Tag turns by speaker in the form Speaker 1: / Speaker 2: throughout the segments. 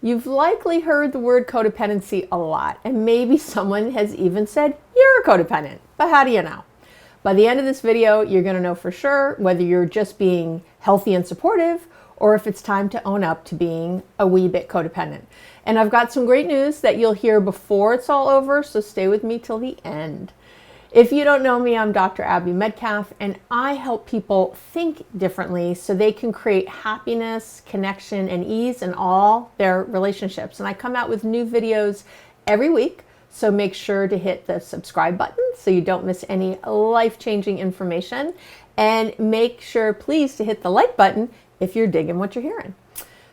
Speaker 1: You've likely heard the word codependency a lot, and maybe someone has even said, you're a codependent, but how do you know? By the end of this video, you're gonna know for sure whether you're just being healthy and supportive or if it's time to own up to being a wee bit codependent. And I've got some great news that you'll hear before it's all over, so stay with me till the end. If you don't know me, I'm Dr. Abby Medcalf, and I help people think differently so they can create happiness, connection, and ease in all their relationships. And I come out with new videos every week, so make sure to hit the subscribe button so you don't miss any life-changing information. And make sure, please, to hit the like button if you're digging what you're hearing.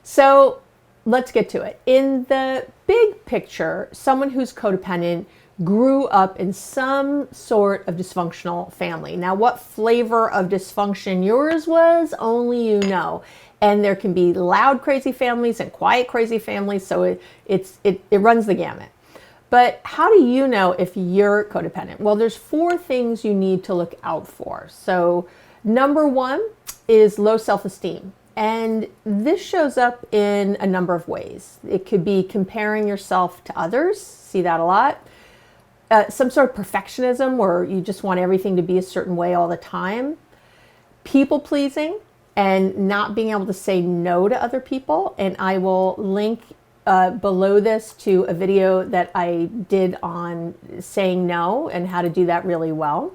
Speaker 1: So let's get to it. In the big picture, someone who's codependent grew up in some sort of dysfunctional family. Now, what flavor of dysfunction yours was, only you know. And there can be loud, crazy families and quiet, crazy families, so it runs the gamut. But how do you know if you're codependent? Well, there's 4 things you need to look out for. So number 1 is low self-esteem. And this shows up in a number of ways. It could be comparing yourself to others, see that a lot. Some sort of perfectionism where you just want everything to be a certain way all the time. People pleasing and not being able to say no to other people. And I will link below this to a video that I did on saying no and how to do that really well.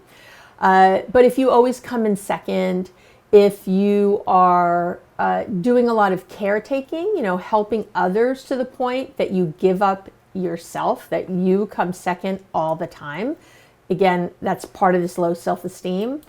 Speaker 1: But if you always come in second, if you are doing a lot of caretaking, helping others to the point that you give up yourself, that you come second all the time. Again, that's part of this low self-esteem.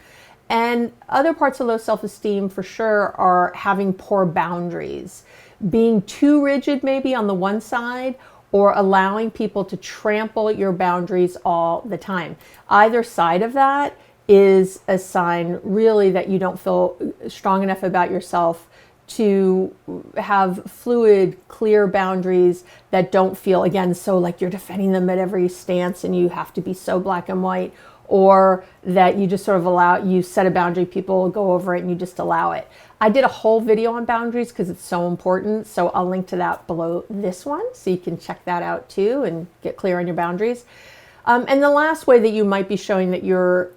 Speaker 1: And other parts of low self-esteem for sure are having poor boundaries, being too rigid maybe on the one side, or allowing people to trample your boundaries all the time. Either side of that is a sign really that you don't feel strong enough about yourself to have fluid, clear boundaries that don't feel, again, so like you're defending them at every stance and you have to be so black and white, or that you just sort of you set a boundary, people go over it and you just allow it. I did a whole video on boundaries because it's so important, so I'll link to that below this one so you can check that out too and get clear on your boundaries. And the last way that you might be showing that you're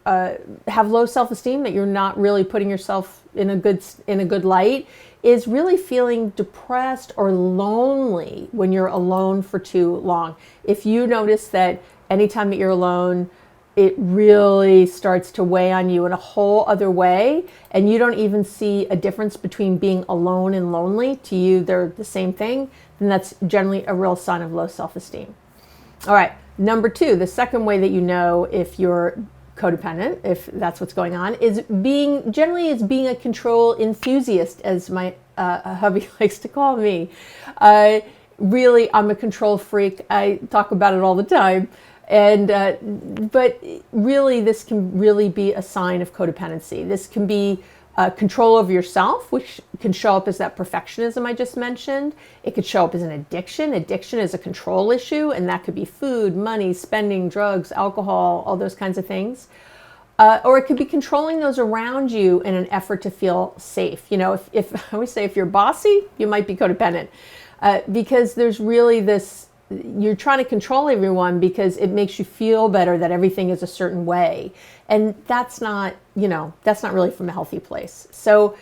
Speaker 1: have low self-esteem, that you're not really putting yourself in a good light, is really feeling depressed or lonely when you're alone for too long. If you notice that anytime that you're alone, it really starts to weigh on you in a whole other way, and you don't even see a difference between being alone and lonely, to you they're the same thing, then that's generally a real sign of low self-esteem. All right, number 2, the second way that you know if you're codependent, if that's what's going on, is being a control enthusiast, as my hubby likes to call me. Really, I'm a control freak. I talk about it all the time. And but really, this can really be a sign of codependency. This can be control over yourself, which can show up as that perfectionism I just mentioned. It could show up as an addiction. Addiction is a control issue, and that could be food, money, spending, drugs, alcohol, all those kinds of things. Or it could be controlling those around you in an effort to feel safe. If I always say if you're bossy, you might be codependent, because there's really this, you're trying to control everyone because it makes you feel better that everything is a certain way. And that's not really from a healthy place. So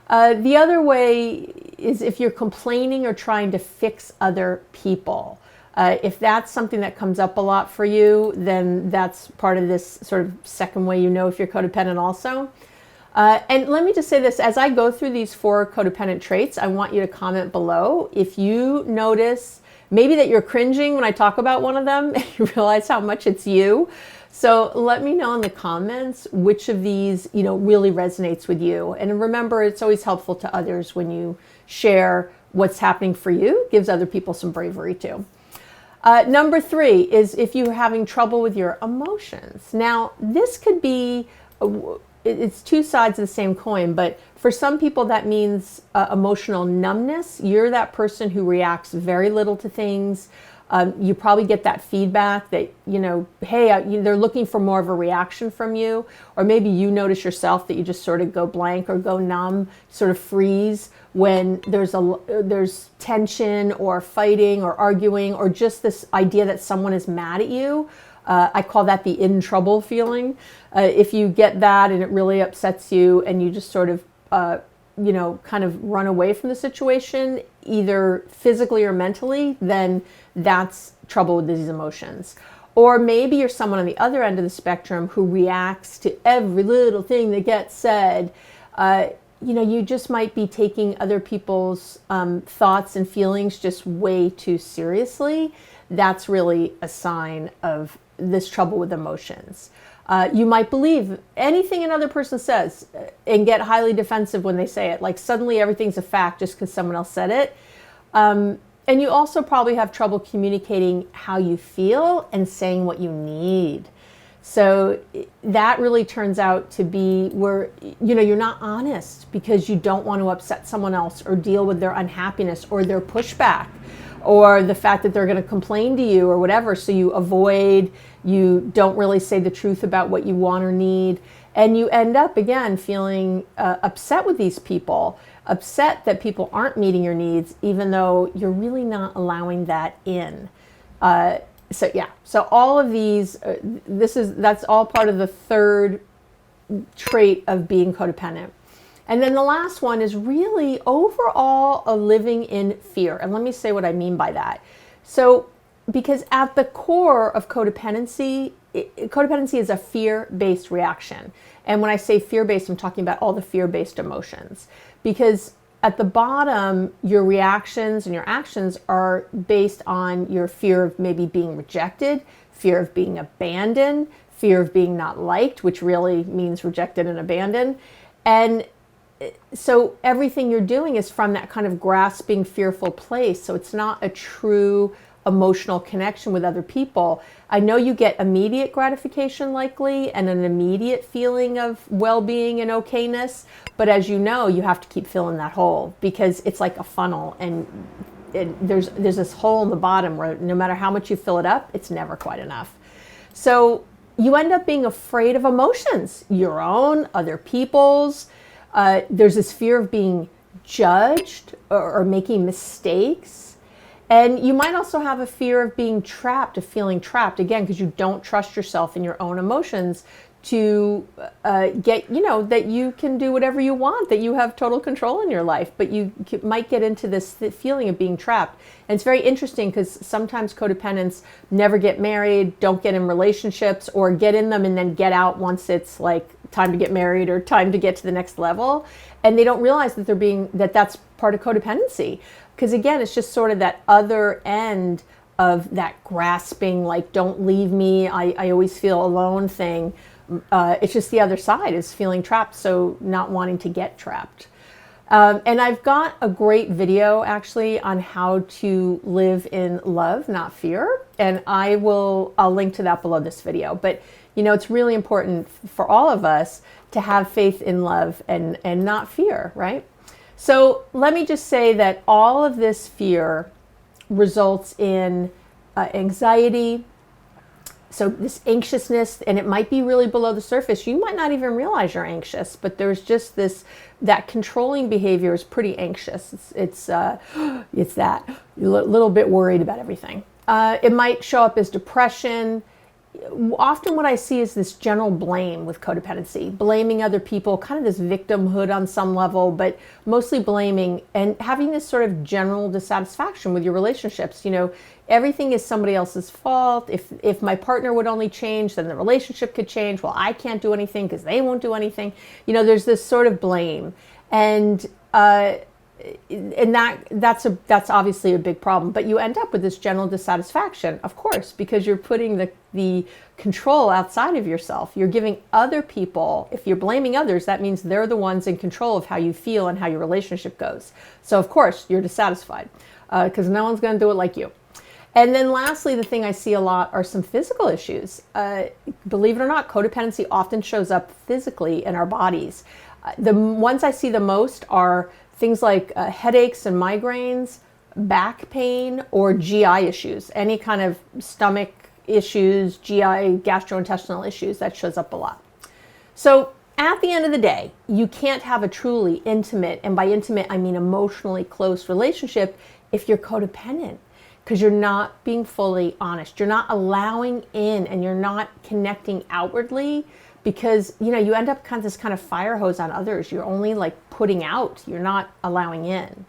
Speaker 1: the other way is if you're complaining or trying to fix other people. If that's something that comes up a lot for you, then that's part of this sort of second way you know if you're codependent also. And let me just say this, as I go through these 4 codependent traits, I want you to comment below if you notice maybe that you're cringing when I talk about one of them and you realize how much it's you. So let me know in the comments which of these, really resonates with you. And remember, it's always helpful to others when you share what's happening for you. It gives other people some bravery too. Number 3 is if you're having trouble with your emotions. Now, this could be, it's 2 sides of the same coin, but for some people that means emotional numbness. You're that person who reacts very little to things. You probably get that feedback that, hey, they're looking for more of a reaction from you. Or maybe you notice yourself that you just sort of go blank or go numb, sort of freeze when there's tension or fighting or arguing, or just this idea that someone is mad at you. I call that the in trouble feeling. If you get that and it really upsets you and you just sort of, kind of run away from the situation, either physically or mentally, then that's trouble with these emotions. Or maybe you're someone on the other end of the spectrum who reacts to every little thing that gets said. You just might be taking other people's thoughts and feelings just way too seriously. That's really a sign of this trouble with emotions. You might believe anything another person says and get highly defensive when they say it. Like suddenly everything's a fact just because someone else said it. And you also probably have trouble communicating how you feel and saying what you need. So that really turns out to be where, you're not honest because you don't want to upset someone else or deal with their unhappiness or their pushback or the fact that they're going to complain to you or whatever. So you avoid, you don't really say the truth about what you want or need. And you end up, again, feeling upset with these people, upset that people aren't meeting your needs, even though you're really not allowing that in. So all of these, that's all part of the third trait of being codependent. And then the last one is really overall a living in fear. And let me say what I mean by that. So, because at the core of codependency, codependency is a fear-based reaction. And when I say fear-based, I'm talking about all the fear-based emotions. Because at the bottom, your reactions and your actions are based on your fear of maybe being rejected, fear of being abandoned, fear of being not liked, which really means rejected and abandoned. And so everything you're doing is from that kind of grasping, fearful place. So it's not a true emotional connection with other people. I know you get immediate gratification likely and an immediate feeling of well-being and okayness, but as you know, you have to keep filling that hole because it's like a funnel, and there's this hole in the bottom where no matter how much you fill it up, it's never quite enough. So you end up being afraid of emotions, your own, other people's. There's this fear of being judged or making mistakes. And you might also have a fear of being trapped, of feeling trapped, again, because you don't trust yourself and your own emotions to get, that you can do whatever you want, that you have total control in your life. But you might get into this feeling of being trapped. And it's very interesting because sometimes codependents never get married, don't get in relationships, or get in them and then get out once it's like time to get married or time to get to the next level. And they don't realize that that's part of codependency. Because again, it's just sort of that other end of that grasping, like, don't leave me, I always feel alone thing. It's just the other side is feeling trapped, so not wanting to get trapped. And I've got a great video actually on how to live in love, not fear. And I'll link to that below this video. But it's really important for all of us to have faith in love and not fear, right? So let me just say that all of this fear results in anxiety. So this anxiousness, and it might be really below the surface. You might not even realize you're anxious, but there's just that controlling behavior is pretty anxious. It's that you're a little bit worried about everything. It might show up as depression. Often what I see is this general blame with codependency, blaming other people, kind of this victimhood on some level, but mostly blaming and having this sort of general dissatisfaction with your relationships. Everything is somebody else's fault. If my partner would only change, then the relationship could change. Well, I can't do anything because they won't do anything. There's this sort of blame. And that's obviously a big problem, but you end up with this general dissatisfaction, of course, because you're putting the control outside of yourself. You're giving other people, if you're blaming others, that means they're the ones in control of how you feel and how your relationship goes. So of course you're dissatisfied because no one's going to do it like you. And then lastly, the thing I see a lot are some physical issues. Believe it or not, codependency often shows up physically in our bodies. The ones I see the most are things like headaches and migraines, back pain or GI issues, any kind of stomach issues, GI, gastrointestinal issues, that shows up a lot. So at the end of the day, you can't have a truly intimate, and by intimate, I mean emotionally close relationship if you're codependent, because you're not being fully honest. You're not allowing in and you're not connecting outwardly, because you end up kind of this kind of fire hose on others. You're only like putting out, you're not allowing in.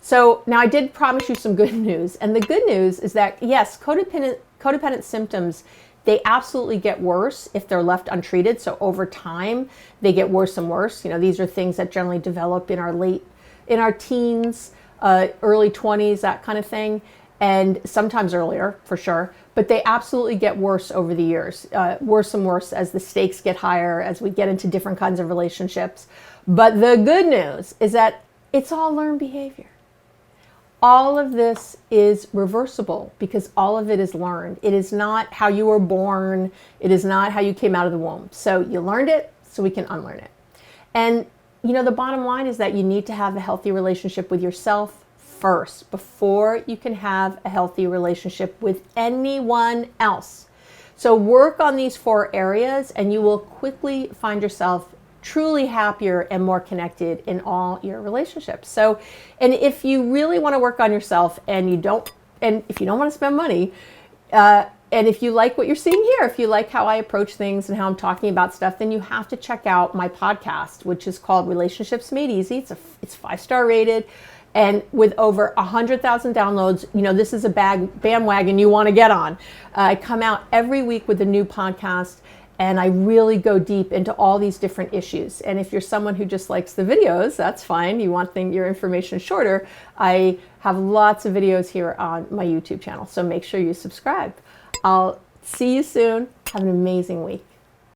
Speaker 1: So now I did promise you some good news. And the good news is that yes, codependent symptoms, they absolutely get worse if they're left untreated. So over time, they get worse and worse. These are things that generally develop in our teens, early 20s, that kind of thing. And sometimes earlier, for sure. But they absolutely get worse over the years, worse and worse as the stakes get higher, as we get into different kinds of relationships. But the good news is that it's all learned behavior. All of this is reversible because all of it is learned. It is not how you were born. It is not how you came out of the womb. So you learned it, so we can unlearn it. And the bottom line is that you need to have a healthy relationship with yourself first before you can have a healthy relationship with anyone else. So work on these 4 areas and you will quickly find yourself truly happier and more connected in all your relationships. So, and if you really want to work on yourself and if you don't want to spend money, and if you like what you're seeing here, if you like how I approach things and how I'm talking about stuff, then you have to check out my podcast, which is called Relationships Made Easy. It's 5-star rated. And with over 100,000 downloads, this is a bandwagon you want to get on. I come out every week with a new podcast, and I really go deep into all these different issues. And if you're someone who just likes the videos, that's fine. You want your information shorter. I have lots of videos here on my YouTube channel, so make sure you subscribe. I'll see you soon. Have an amazing week.